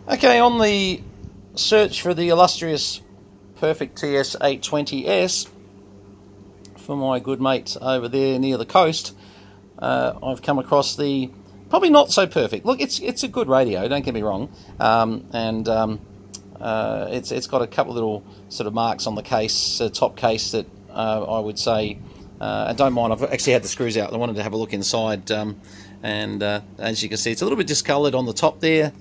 Okay, on the search for the illustrious perfect TS820S for my good mate over there near the coast, I've come across the probably not so perfect. Look, it's a good radio, don't get me wrong, it's got a couple of little sort of marks on the case, top case, that I would say, and don't mind, I've actually had the screws out. I wanted to have a look inside, and as you can see, it's a little bit discoloured on the top there.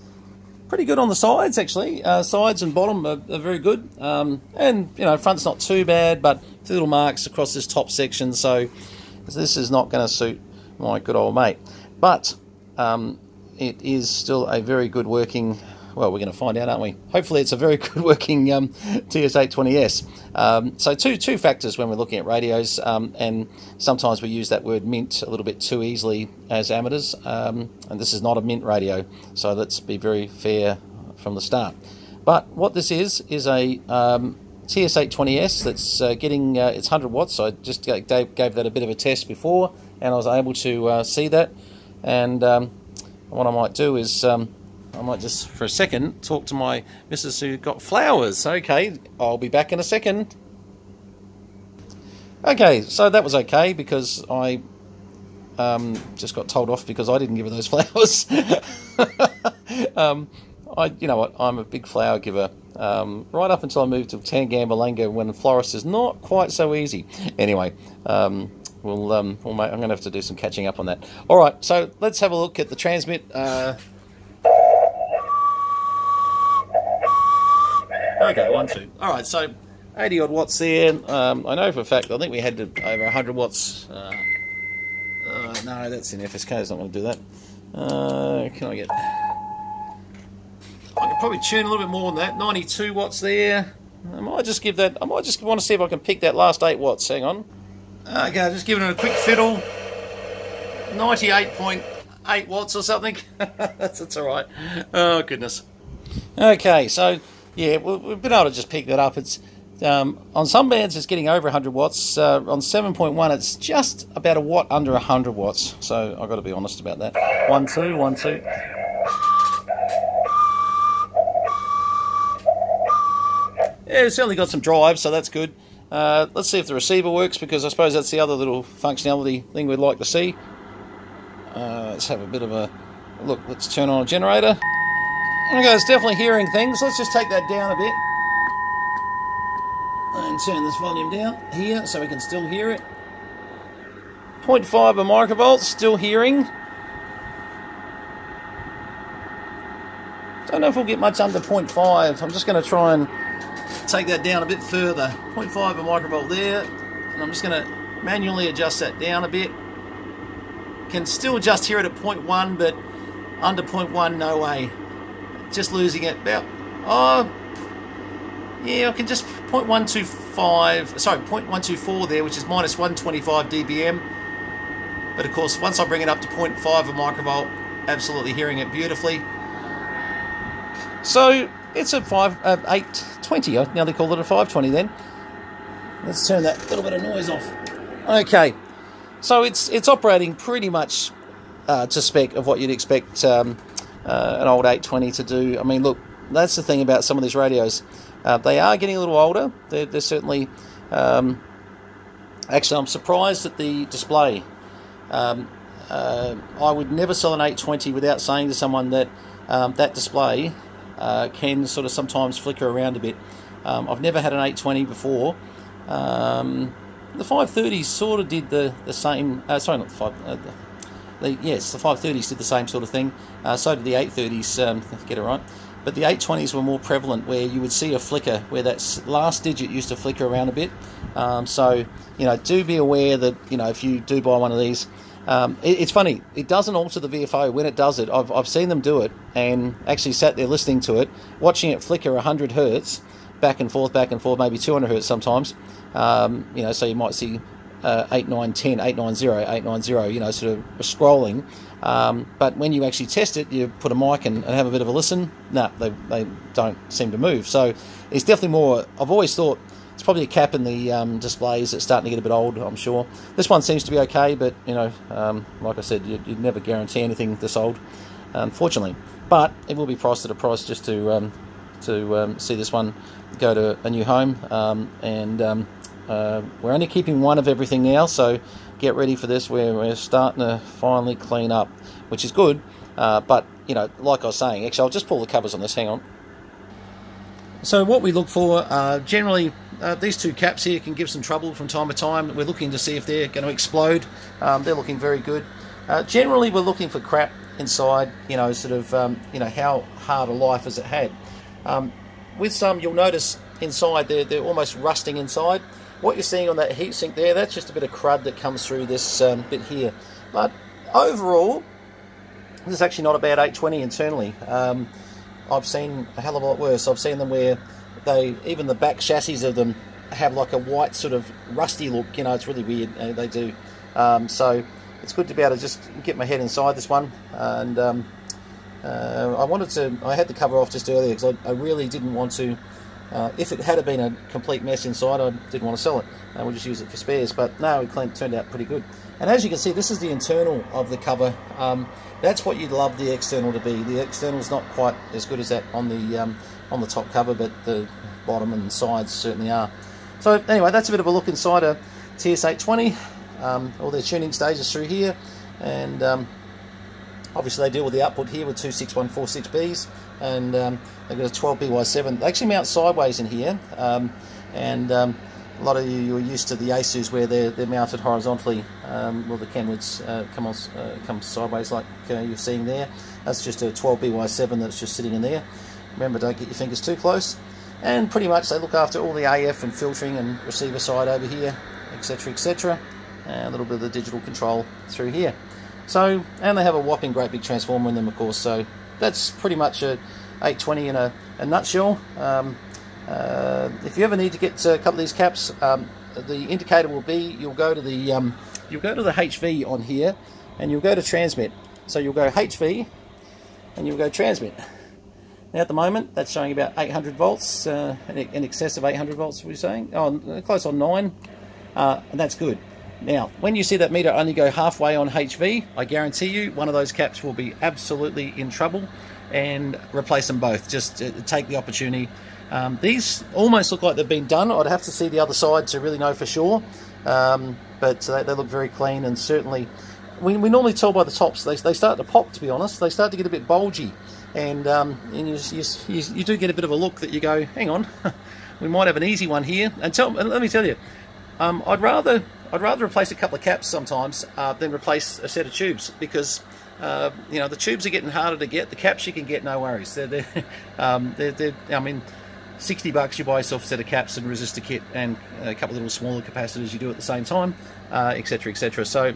Pretty good on the sides, actually. Sides and bottom are very good, and you know, front's not too bad, but the little marks across this top section, so this is not going to suit my good old mate. But it is still a very good working, well, we're going to find out, aren't we? Hopefully it's a very good working TS820S. So two factors when we're looking at radios, and sometimes we use that word mint a little bit too easily as amateurs, and this is not a mint radio, so let's be very fair from the start. But what this is a TS820S that's getting its 100 watts. So I just gave that a bit of a test before, and I was able to see that. And what I might do is I might just, for a second, talk to my missus who got flowers. Okay, I'll be back in a second. Okay, so that was okay, because I just got told off because I didn't give her those flowers. You know what, I'm a big flower giver. Right up until I moved to Tangambalanga, when florist is not quite so easy. Anyway, I'm going to have to do some catching up on that. All right, so let's have a look at the transmit. Okay, 1, 2. All right, so 80 odd watts there. I know for a fact, I think we had over 100 watts. No, that's in FSK. It's not going to do that. Can I get? I could probably tune a little bit more than that. 92 watts there. I might just give that. I might just want to see if I can pick that last 8 watts. Hang on. Okay, just giving it a quick fiddle. 98.8 watts or something. that's all right. Oh goodness. Okay, so yeah, we've been able to just pick that up. It's on some bands it's getting over 100 watts. On 7.1 it's just about a watt under 100 watts. So I've got to be honest about that. 1, 2, 1, 2. Yeah, it's certainly got some drive, so that's good. Let's see if the receiver works, because I suppose that's the other little functionality thing we'd like to see. Let's have a bit of a look. Let's turn on a generator. Okay, it's definitely hearing things. Let's just take that down a bit and turn this volume down here so we can still hear it. 0.5 of microvolts, still hearing. Don't know if we'll get much under 0.5. I'm just going to try and take that down a bit further. 0.5 of microvolt there, and I'm just going to manually adjust that down a bit. Can still just hear it at 0.1, but under 0.1, no way. Just losing it about, oh yeah, I can just 0.125, sorry, 0.124 there, which is minus 125 dBm. But of course, once I bring it up to 0.5 of microvolt, absolutely hearing it beautifully. So it's a 820. I nearly called it a 520 then. Let's turn that little bit of noise off. Okay, so it's operating pretty much to spec of what you'd expect an old 820 to do. I mean, look, that's the thing about some of these radios. They are getting a little older. They're certainly... actually, I'm surprised at the display. I would never sell an 820 without saying to someone that that display can sort of sometimes flicker around a bit. I've never had an 820 before. The 530s sort of did the same... sorry, not the 5... yes, the 530s did the same sort of thing. So did the 830s, get it right. But the 820s were more prevalent, where you would see a flicker, where that last digit used to flicker around a bit. So, you know, do be aware that, you know, if you do buy one of these, it's funny, it doesn't alter the VFO when it does it. I've seen them do it, and actually sat there listening to it, watching it flicker 100 hertz, back and forth, maybe 200 hertz sometimes. You know, so you might see 8910, 890, 890, you know, sort of scrolling. But when you actually test it, you put a mic and have a bit of a listen. No, they don't seem to move. So it's definitely more, I've always thought, it's probably a cap in the displays that's starting to get a bit old, I'm sure. This one seems to be okay, but, you know, like I said, you'd never guarantee anything this old. unfortunately. But it will be priced at a price just to see this one go to a new home. We're only keeping one of everything now, so get ready for this. We're starting to finally clean up, which is good. But, you know, like I was saying, actually, I'll just pull the covers on this, hang on. So what we look for, generally, these two caps here can give some trouble from time to time. We're looking to see if they're going to explode. They're looking very good. Generally, we're looking for crap inside, you know, sort of, you know, how hard a life has it had. With some, you'll notice inside, they're almost rusting inside. What you're seeing on that heatsink there, that's just a bit of crud that comes through this bit here. But overall, this is actually not a bad 820 internally. I've seen a hell of a lot worse. I've seen them where even the back chassis of them have like a white sort of rusty look. You know, it's really weird. They do. So it's good to be able to just get my head inside this one. And I had the cover off just earlier because I really didn't want to. If it had been a complete mess inside, I didn't want to sell it. We'll just use it for spares. But no, it turned out pretty good. And as you can see, this is the internal of the cover. That's what you'd love the external to be. The external's not quite as good as that on the top cover, but the bottom and sides certainly are. So anyway, that's a bit of a look inside a TS820. All their tuning stages through here, and obviously they deal with the output here with two 6146Bs, and they've got a 12BY7. They actually mount sideways in here, and a lot of you are used to the ASUs where they're mounted horizontally. Well, the Kenwoods come sideways like you're seeing there. That's just a 12BY7 that's just sitting in there. Remember, don't get your fingers too close. And pretty much they look after all the AF and filtering and receiver side over here, etc, etc. And a little bit of the digital control through here. So, and they have a whopping great big transformer in them, of course. So that's pretty much a 820 in a nutshell. If you ever need to get a couple of these caps, the indicator will be you'll go to the HV on here, and you'll go to transmit. So you'll go HV, and you'll go transmit. Now at the moment that's showing about 800 volts, in excess of 800 volts. We're saying, oh, close on 9, and that's good. Now, when you see that meter only go halfway on HV, I guarantee you one of those caps will be absolutely in trouble, and replace them both. Just take the opportunity. These almost look like they've been done. I'd have to see the other side to really know for sure, but they look very clean, and certainly we normally tell by the tops. They start to pop, to be honest. They start to get a bit bulgy, and you do get a bit of a look that you go, hang on, we might have an easy one here. And let me tell you, I'd rather replace a couple of caps sometimes than replace a set of tubes, because you know, the tubes are getting harder to get. The caps you can get, no worries. I mean, $60 you buy yourself a set of caps and resistor kit and a couple of little smaller capacitors you do at the same time, etc, etc. So,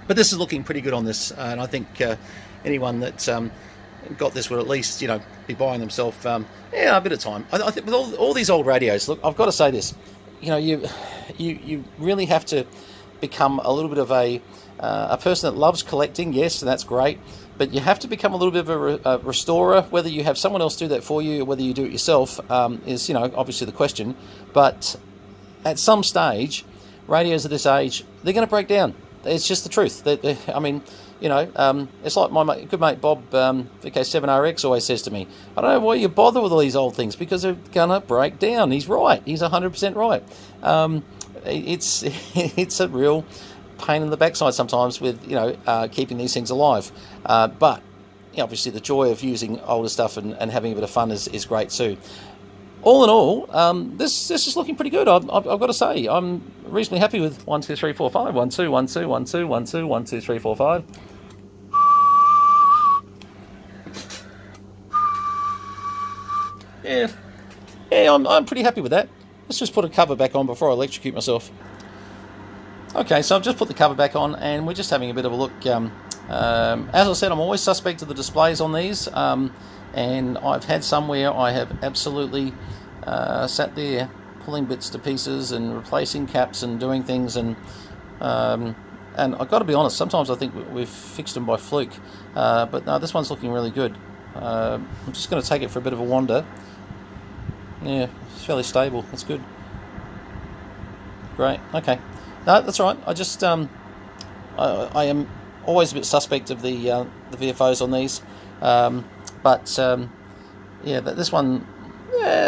but this is looking pretty good on this, and I think anyone that got this would at least, you know, be buying themselves a bit of time. I think with all these old radios, look, I've got to say this, you know, you really have to become a little bit of a person that loves collecting. Yes, that's great, but you have to become a little bit of a restorer. Whether you have someone else do that for you or whether you do it yourself is, you know, obviously the question. But at some stage, radios of this age, they're going to break down. It's just the truth. I mean, you know, it's like my good mate Bob VK7RX always says to me, I don't know why you bother with all these old things, because they're going to break down. He's right. He's 100% right. It's a real pain in the backside sometimes with, you know, keeping these things alive. But you know, obviously the joy of using older stuff and having a bit of fun is great too. All in all, this is looking pretty good. I've got to say, I'm reasonably happy with 1, 2, 3, 4, 5. 1, 2, 1, 2, 1, 2, 1, 2, 1, 2, 3, 4, 5. Yeah, I'm pretty happy with that. Let's just put a cover back on before I electrocute myself. Okay, so I've just put the cover back on, and we're just having a bit of a look. As I said, I'm always suspect of the displays on these, and I've had some where I have absolutely sat there pulling bits to pieces and replacing caps and doing things, and I've got to be honest, sometimes I think we've fixed them by fluke, but no, this one's looking really good. I'm just going to take it for a bit of a wander. Yeah, it's fairly stable. That's good. Great. Okay. No, that's all right. I just I am always a bit suspect of the the VFOs on these. Yeah, this one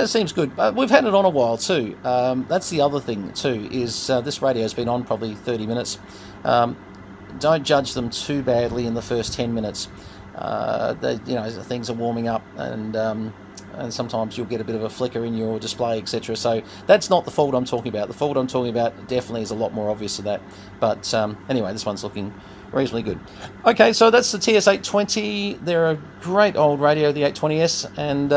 seems good. We've had it on a while too. That's the other thing too, is this radio's been on probably 30 minutes. Don't judge them too badly in the first 10 minutes. Things are warming up, and sometimes you'll get a bit of a flicker in your display, etc. So that's not the fault I'm talking about. The fault I'm talking about definitely is a lot more obvious than that. But anyway, this one's looking reasonably good. Okay, so that's the TS820. They're a great old radio, the 820S, and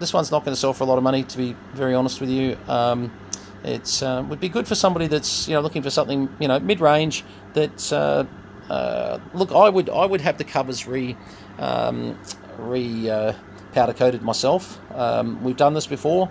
this one's not going to sell for a lot of money, to be very honest with you. It would be good for somebody that's looking for something mid-range. That look, I would have the covers powder coated myself. We've done this before,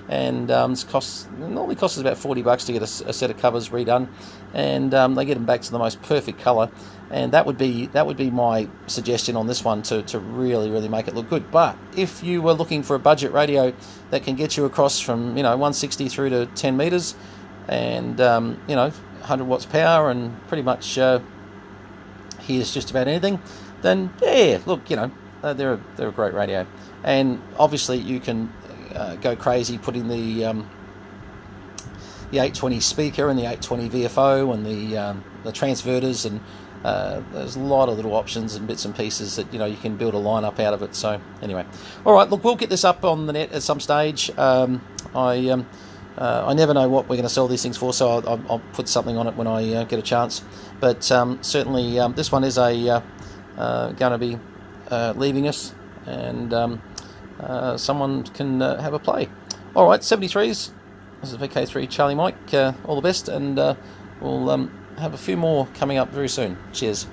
and it normally costs us about $40 to get a set of covers redone, and they get them back to the most perfect colour. And that would be my suggestion on this one to really make it look good. But if you were looking for a budget radio that can get you across from 160 through to 10 meters, and 100 watts power, and pretty much hears just about anything, then yeah, look, they're a great radio. And obviously you can go crazy putting the 820 speaker and the 820 VFO and the transverters, and there's a lot of little options and bits and pieces that you can build a lineup out of it. So anyway, all right, look, we'll get this up on the net at some stage. I never know what we're going to sell these things for, so I'll put something on it when I get a chance. But certainly this one is going to be leaving us, and someone can have a play. All right, 73s. This is VK3 Charlie Mike. All the best, and we'll have a few more coming up very soon. Cheers.